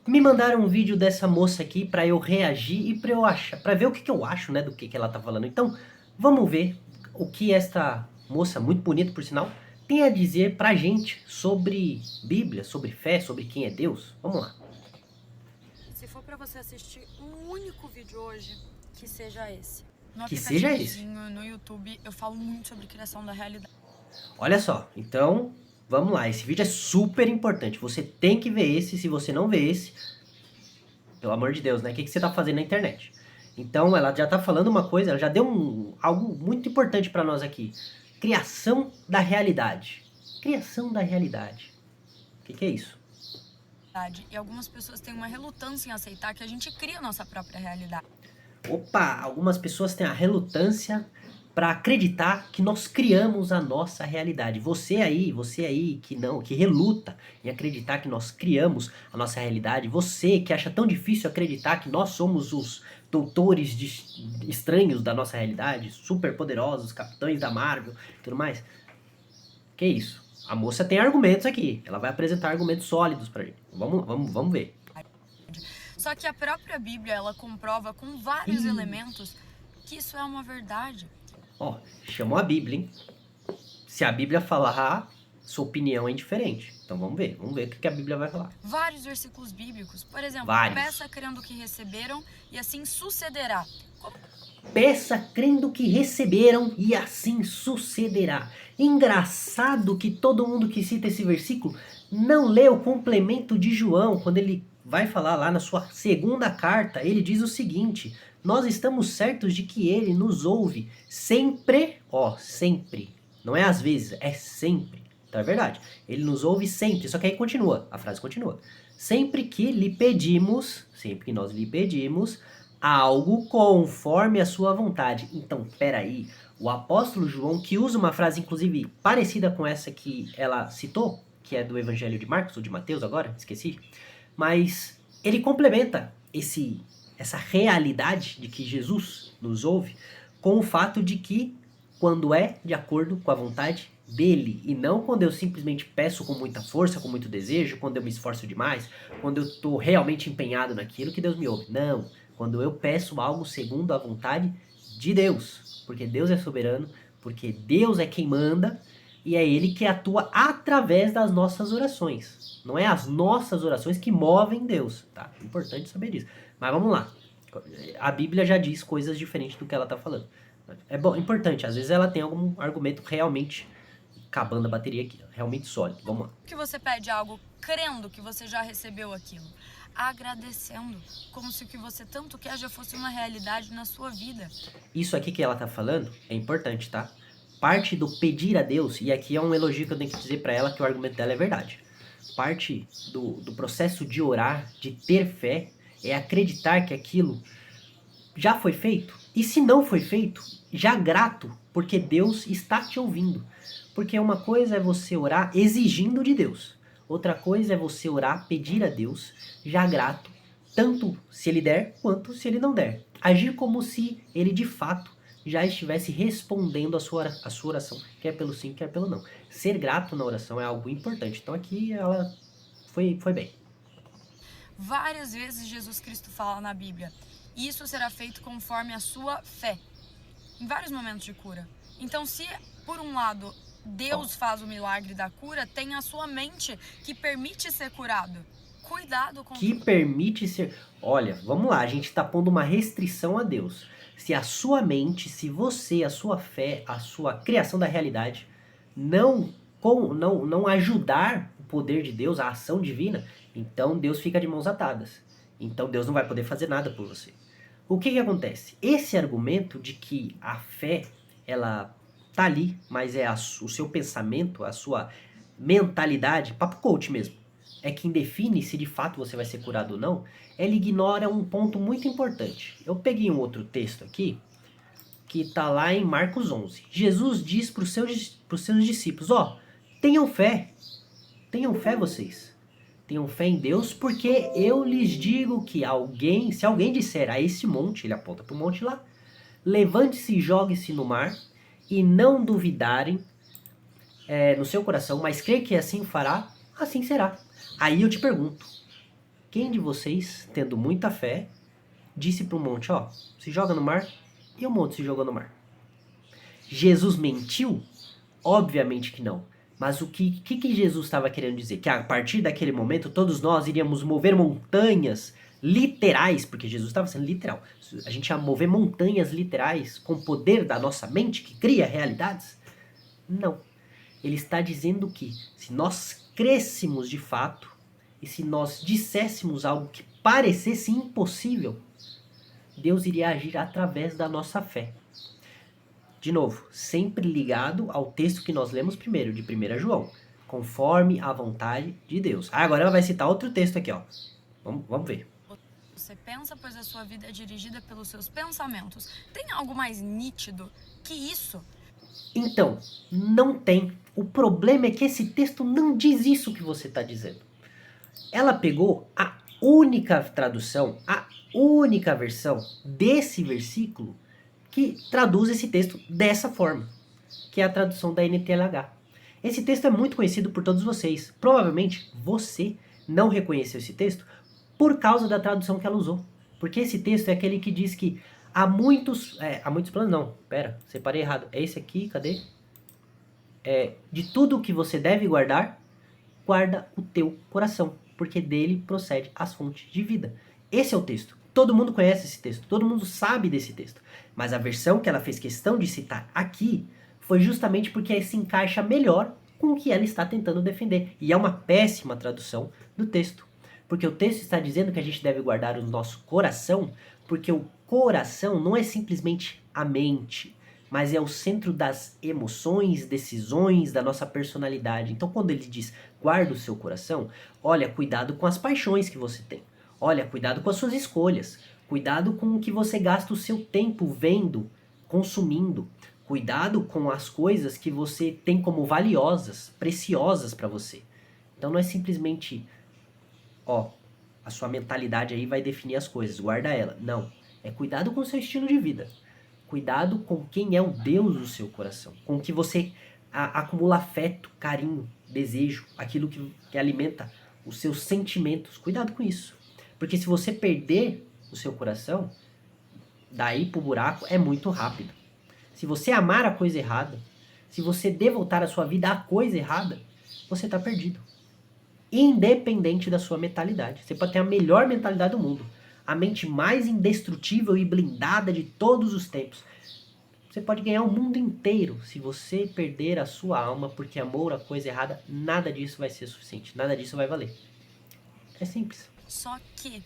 Me mandaram um vídeo dessa moça aqui pra eu reagir e pra eu achar, pra ver o que eu acho, né, do que ela tá falando. Então, vamos ver o que esta moça, muito bonita por sinal, tem a dizer pra gente sobre Bíblia, sobre fé, sobre quem é Deus. Vamos lá. Se for para você assistir um único vídeo hoje, que seja esse. No Que seja esse. aplicativozinho, no YouTube, eu falo muito sobre criação da realidade. Olha só, então, vamos lá. Esse vídeo é super importante. Você tem que ver esse. Se você não vê esse, pelo amor de Deus, né? O que você tá fazendo na internet? Então, ela já tá falando uma coisa, ela já deu algo muito importante pra nós aqui. Criação da realidade. Criação da realidade. O que é isso? E algumas pessoas têm uma relutância em aceitar que a gente cria a nossa própria realidade. Opa, algumas pessoas têm a relutância para acreditar que nós criamos a nossa realidade. Você aí que não, que reluta em acreditar que nós criamos a nossa realidade, você que acha tão difícil acreditar que nós somos os doutores estranhos da nossa realidade, super poderosos, capitães da Marvel, tudo mais. Que isso? A moça tem argumentos aqui. Ela vai apresentar argumentos sólidos pra gente. Vamos ver. Só que a própria Bíblia, ela comprova com vários elementos que isso é uma verdade. Ó, chamou a Bíblia, hein? Se a Bíblia falar, sua opinião é indiferente. Então vamos ver o que a Bíblia vai falar. Vários versículos bíblicos. Por exemplo, Vários. peça crendo que receberam e assim sucederá. Peça crendo que receberam e assim sucederá. Engraçado que todo mundo que cita esse versículo não lê o complemento de João, quando ele vai falar lá na sua segunda carta, ele diz o seguinte: nós estamos certos de que ele nos ouve sempre, ó, sempre. Não é às vezes, é sempre. Então é verdade. Ele nos ouve sempre, só que aí continua, a frase continua. Sempre que nós lhe pedimos algo conforme a sua vontade. Então, peraí, o apóstolo João, que usa uma frase inclusive parecida com essa que ela citou, que é do Evangelho de Marcos ou de Mateus agora, esqueci, mas ele complementa essa realidade de que Jesus nos ouve com o fato de que quando é de acordo com a vontade dele, e não quando eu simplesmente peço com muita força, com muito desejo, quando eu me esforço demais, quando eu estou realmente empenhado naquilo que Deus me ouve. Não, quando eu peço algo segundo a vontade de Deus, porque Deus é soberano, porque Deus é quem manda, e é Ele que atua através das nossas orações. Não é as nossas orações que movem Deus, tá? É importante saber disso. Mas vamos lá. A Bíblia já diz coisas diferentes do que ela está falando. É bom, importante. Às vezes ela tem algum argumento realmente acabando a bateria aqui, realmente sólido. Vamos lá. Que você pede algo crendo que você já recebeu aquilo, agradecendo, como se o que você tanto quer já fosse uma realidade na sua vida. Isso aqui que ela tá falando é importante, tá? Parte do pedir a Deus, e aqui é um elogio que eu tenho que dizer para ela que o argumento dela é verdade. Parte do processo de orar, de ter fé, é acreditar que aquilo já foi feito. E se não foi feito, já grato, porque Deus está te ouvindo. Porque uma coisa é você orar exigindo de Deus. Outra coisa é você orar, pedir a Deus, já grato, tanto se ele der, quanto se ele não der. Agir como se ele de fato já estivesse respondendo a sua oração, quer pelo sim, quer pelo não. Ser grato na oração é algo importante. Então aqui ela foi bem. Várias vezes Jesus Cristo fala na Bíblia, isso será feito conforme a sua fé, em vários momentos de cura. Então, se por um lado Deus faz o milagre da cura, tem a sua mente que permite ser curado. Cuidado com... Que permite ser... Olha, vamos lá, a gente está pondo uma restrição a Deus. Se a sua mente, se você, a sua fé, a sua criação da realidade não ajudar o poder de Deus, a ação divina, então Deus fica de mãos atadas. Então Deus não vai poder fazer nada por você. O que acontece? Esse argumento de que a fé, ela tá ali, mas é o seu pensamento, a sua mentalidade, papo coach mesmo, é quem define se de fato você vai ser curado ou não, ela ignora um ponto muito importante. Eu peguei um outro texto aqui, que está lá em Marcos 11. Jesus diz para os seus discípulos, ó, tenham fé vocês. Tenham fé em Deus, porque eu lhes digo que se alguém disser a esse monte, ele aponta para o monte lá, levante-se e jogue-se no mar, e não duvidarem no seu coração, mas crer que assim fará, assim será. Aí eu te pergunto, quem de vocês, tendo muita fé, disse para o monte, ó, se joga no mar, e o monte se jogou no mar? Jesus mentiu? Obviamente que não. Mas o que Jesus estava querendo dizer? Que a partir daquele momento, todos nós iríamos mover montanhas literais, porque Jesus estava sendo literal. A gente ia mover montanhas literais com o poder da nossa mente, que cria realidades? Não. Ele está dizendo que se nós crêssemos de fato, e se nós disséssemos algo que parecesse impossível, Deus iria agir através da nossa fé. De novo, sempre ligado ao texto que nós lemos primeiro, de 1 João. Conforme a vontade de Deus. Agora ela vai citar outro texto aqui, ó. Vamos ver. Você pensa, pois a sua vida é dirigida pelos seus pensamentos. Tem algo mais nítido que isso? Então, não tem. O problema é que esse texto não diz isso que você está dizendo. Ela pegou a única tradução, a única versão desse versículo que traduz esse texto dessa forma, que é a tradução da NTLH. Esse texto é muito conhecido por todos vocês. Provavelmente você não reconheceu esse texto por causa da tradução que ela usou. Porque esse texto é aquele que diz que há muitos planos, não, pera, separei errado. É esse aqui, cadê? De tudo o que você deve guardar, guarda o teu coração, porque dele procede as fontes de vida. Esse é o texto. Todo mundo conhece esse texto, todo mundo sabe desse texto. Mas a versão que ela fez questão de citar aqui foi justamente porque se encaixa melhor com o que ela está tentando defender. E é uma péssima tradução do texto. Porque o texto está dizendo que a gente deve guardar o nosso coração, porque o coração não é simplesmente a mente, mas é o centro das emoções, decisões, da nossa personalidade. Então quando ele diz guarda o seu coração, olha, cuidado com as paixões que você tem. Olha, cuidado com as suas escolhas. Cuidado com o que você gasta o seu tempo vendo, consumindo. Cuidado com as coisas que você tem como valiosas, preciosas para você. Então não é simplesmente, a sua mentalidade aí vai definir as coisas, guarda ela. Não, é cuidado com o seu estilo de vida. Cuidado com quem é o Deus do seu coração. Com que você acumula afeto, carinho, desejo, aquilo que alimenta os seus sentimentos. Cuidado com isso. Porque se você perder o seu coração, daí pro buraco é muito rápido. Se você amar a coisa errada, se você devotar a sua vida à coisa errada, você está perdido. Independente da sua mentalidade. Você pode ter a melhor mentalidade do mundo. A mente mais indestrutível e blindada de todos os tempos. Você pode ganhar o mundo inteiro. Se você perder a sua alma porque amou a coisa errada, nada disso vai ser suficiente. Nada disso vai valer. É simples. Só que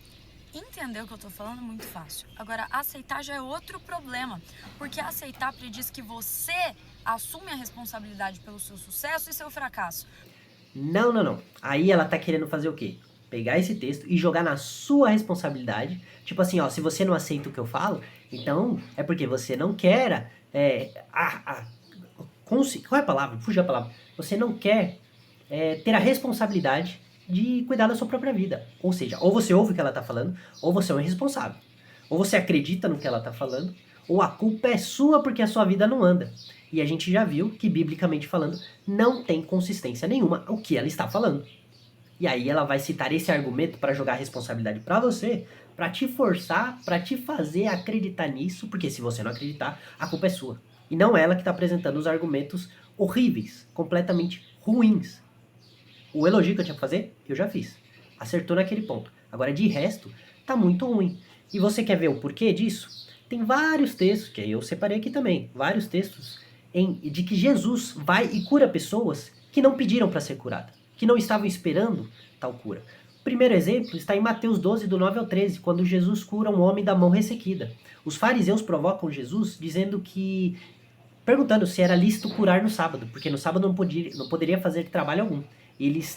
entender o que eu tô falando é muito fácil. Agora, aceitar já é outro problema. Porque aceitar prediz que você assume a responsabilidade pelo seu sucesso e seu fracasso. Não. Aí ela tá querendo fazer o quê? Pegar esse texto e jogar na sua responsabilidade. Tipo assim, ó, se você não aceita o que eu falo, então é porque você não quer... qual é a palavra? Fugiu a palavra. Você não quer ter a responsabilidade de cuidar da sua própria vida. Ou seja, ou você ouve o que ela tá falando, ou você é um irresponsável. Ou você acredita no que ela tá falando, ou a culpa é sua porque a sua vida não anda. E a gente já viu que, biblicamente falando, não tem consistência nenhuma o que ela está falando. E aí ela vai citar esse argumento para jogar a responsabilidade para você, para te forçar, para te fazer acreditar nisso, porque se você não acreditar, a culpa é sua. E não ela que está apresentando os argumentos horríveis, completamente ruins. O elogio que eu tinha que fazer, eu já fiz. Acertou naquele ponto. Agora, de resto, tá muito ruim. E você quer ver o porquê disso? Tem vários textos, que eu separei aqui também, vários textos de que Jesus vai e cura pessoas que não pediram para ser curada, que não estavam esperando tal cura. O primeiro exemplo está em Mateus 12, do 9 ao 13, quando Jesus cura um homem da mão ressequida. Os fariseus provocam Jesus perguntando se era lícito curar no sábado, porque no sábado não poderia fazer trabalho algum.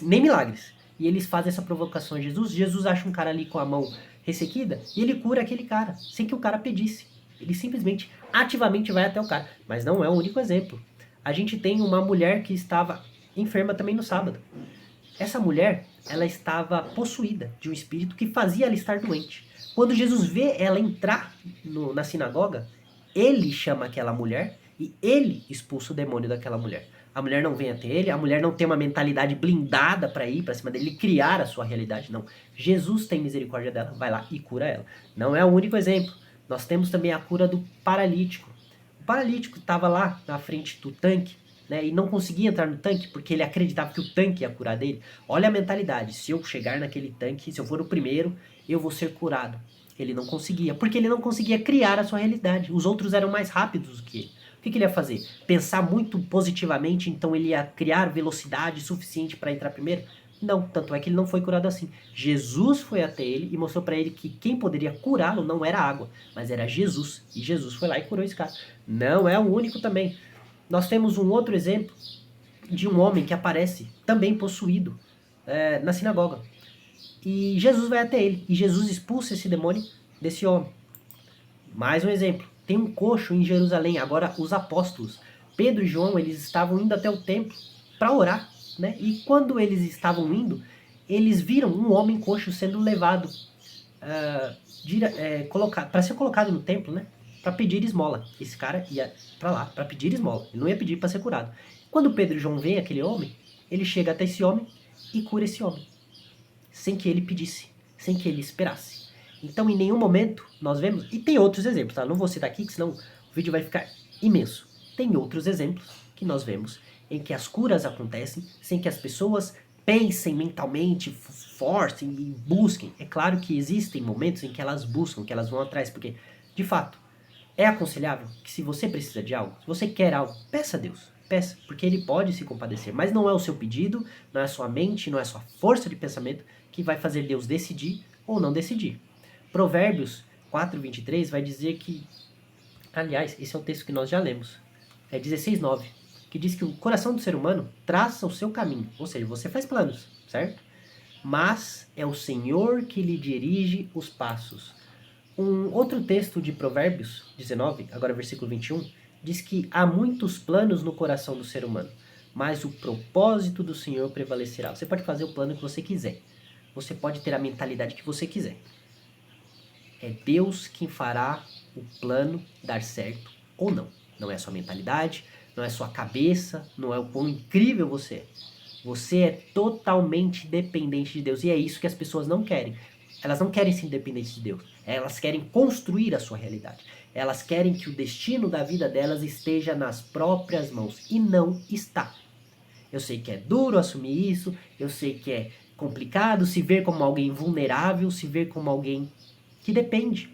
Nem milagres. E eles fazem essa provocação a Jesus. Jesus acha um cara ali com a mão ressequida e ele cura aquele cara, sem que o cara pedisse. Ele simplesmente, ativamente vai até o cara. Mas não é o único exemplo. A gente tem uma mulher que estava enferma também no sábado. Essa mulher, ela estava possuída de um espírito que fazia ela estar doente. Quando Jesus vê ela entrar na sinagoga, ele chama aquela mulher e ele expulsa o demônio daquela mulher. A mulher não vem até ele, a mulher não tem uma mentalidade blindada para ir para cima dele, criar a sua realidade, não. Jesus tem misericórdia dela, vai lá e cura ela. Não é o único exemplo. Nós temos também a cura do paralítico. O paralítico estava lá na frente do tanque, né, e não conseguia entrar no tanque porque ele acreditava que o tanque ia curar dele. Olha a mentalidade, se eu chegar naquele tanque, se eu for o primeiro, eu vou ser curado. Ele não conseguia, porque ele não conseguia criar a sua realidade. Os outros eram mais rápidos do que ele. O que ele ia fazer? Pensar muito positivamente, então ele ia criar velocidade suficiente para entrar primeiro? Não, tanto é que ele não foi curado assim. Jesus foi até ele e mostrou para ele que quem poderia curá-lo não era água, mas era Jesus. E Jesus foi lá e curou esse cara. Não é o único também. Nós temos um outro exemplo de um homem que aparece também possuído na sinagoga. E Jesus vai até ele. E Jesus expulsa esse demônio desse homem. Mais um exemplo. Tem um coxo em Jerusalém. Agora os apóstolos, Pedro e João, eles estavam indo até o templo para orar, né? E quando eles estavam indo, eles viram um homem coxo sendo levado para ser colocado no templo, né? Para pedir esmola. Esse cara ia para lá para pedir esmola. Ele não ia pedir para ser curado. Quando Pedro e João veem aquele homem, ele chega até esse homem e cura esse homem, sem que ele pedisse, sem que ele esperasse. Então, em nenhum momento nós vemos, e tem outros exemplos, tá? Não vou citar aqui, que senão o vídeo vai ficar imenso. Tem outros exemplos que nós vemos em que as curas acontecem sem que as pessoas pensem mentalmente, forcem e busquem. É claro que existem momentos em que elas buscam, que elas vão atrás, porque, de fato, é aconselhável que se você precisa de algo, se você quer algo, peça a Deus. Peça, porque ele pode se compadecer. Mas não é o seu pedido, não é a sua mente, não é a sua força de pensamento que vai fazer Deus decidir ou não decidir. Provérbios 4:23 vai dizer que, aliás, esse é o texto que nós já lemos, é 16:9, que diz que o coração do ser humano traça o seu caminho, ou seja, você faz planos, certo? Mas é o Senhor que lhe dirige os passos. Um outro texto de Provérbios 19, agora versículo 21, diz que há muitos planos no coração do ser humano, mas o propósito do Senhor prevalecerá. Você pode fazer o plano que você quiser, você pode ter a mentalidade que você quiser. É Deus quem fará o plano dar certo ou não. Não é a sua mentalidade, não é a sua cabeça, não é o quão incrível você é. Você é totalmente dependente de Deus. E é isso que as pessoas não querem. Elas não querem ser independentes de Deus. Elas querem construir a sua realidade. Elas querem que o destino da vida delas esteja nas próprias mãos. E não está. Eu sei que é duro assumir isso. Eu sei que é complicado se ver como alguém vulnerável, se ver como alguém que depende.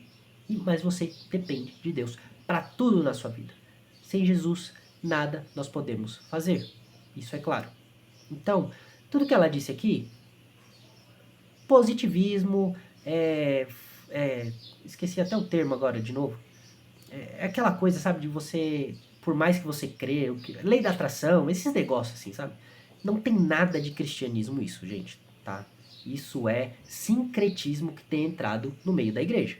Mas você depende de Deus para tudo na sua vida. Sem Jesus, nada nós podemos fazer. Isso é claro. Então, tudo que ela disse aqui, positivismo, esqueci até o termo agora de novo, é aquela coisa, sabe, de você, por mais que você crê, lei da atração, esses negócios assim, sabe? Não tem nada de cristianismo isso, gente, tá? Isso é sincretismo que tem entrado no meio da igreja.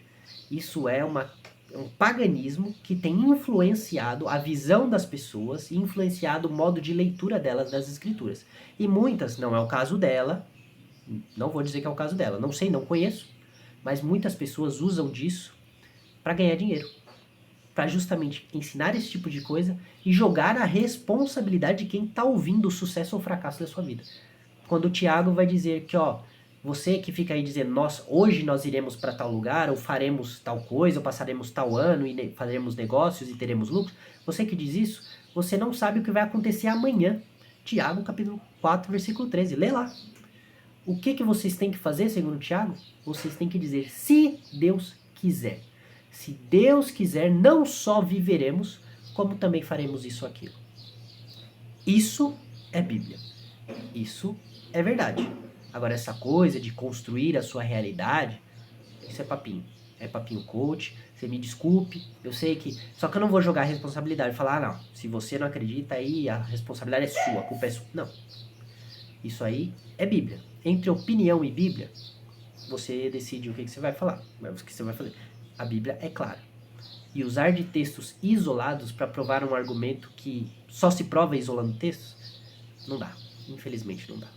Isso é um paganismo que tem influenciado a visão das pessoas e influenciado o modo de leitura delas das escrituras. E muitas, não é o caso dela, não vou dizer que é o caso dela, não sei, não conheço, mas muitas pessoas usam disso para ganhar dinheiro, para justamente ensinar esse tipo de coisa e jogar a responsabilidade de quem está ouvindo o sucesso ou o fracasso da sua vida. Quando o Tiago vai dizer que, ó, você que fica aí dizendo, hoje nós iremos para tal lugar, ou faremos tal coisa, ou passaremos tal ano e faremos negócios e teremos lucro, você que diz isso, você não sabe o que vai acontecer amanhã. Tiago, capítulo 4, versículo 13. Lê lá. O que vocês têm que fazer, segundo Tiago? Vocês têm que dizer, se Deus quiser. Se Deus quiser, não só viveremos, como também faremos isso ou aquilo. Isso é Bíblia. Isso é verdade. Agora, essa coisa de construir a sua realidade, isso é papinho. É papinho coach. Você me desculpe, eu sei que... Só que eu não vou jogar a responsabilidade e falar, não, se você não acredita aí, a responsabilidade é sua, a culpa é sua. Não. Isso aí é Bíblia. Entre opinião e Bíblia, você decide o que você vai falar, o que você vai fazer. A Bíblia é clara. E usar de textos isolados para provar um argumento que só se prova isolando textos, não dá. Infelizmente não dá.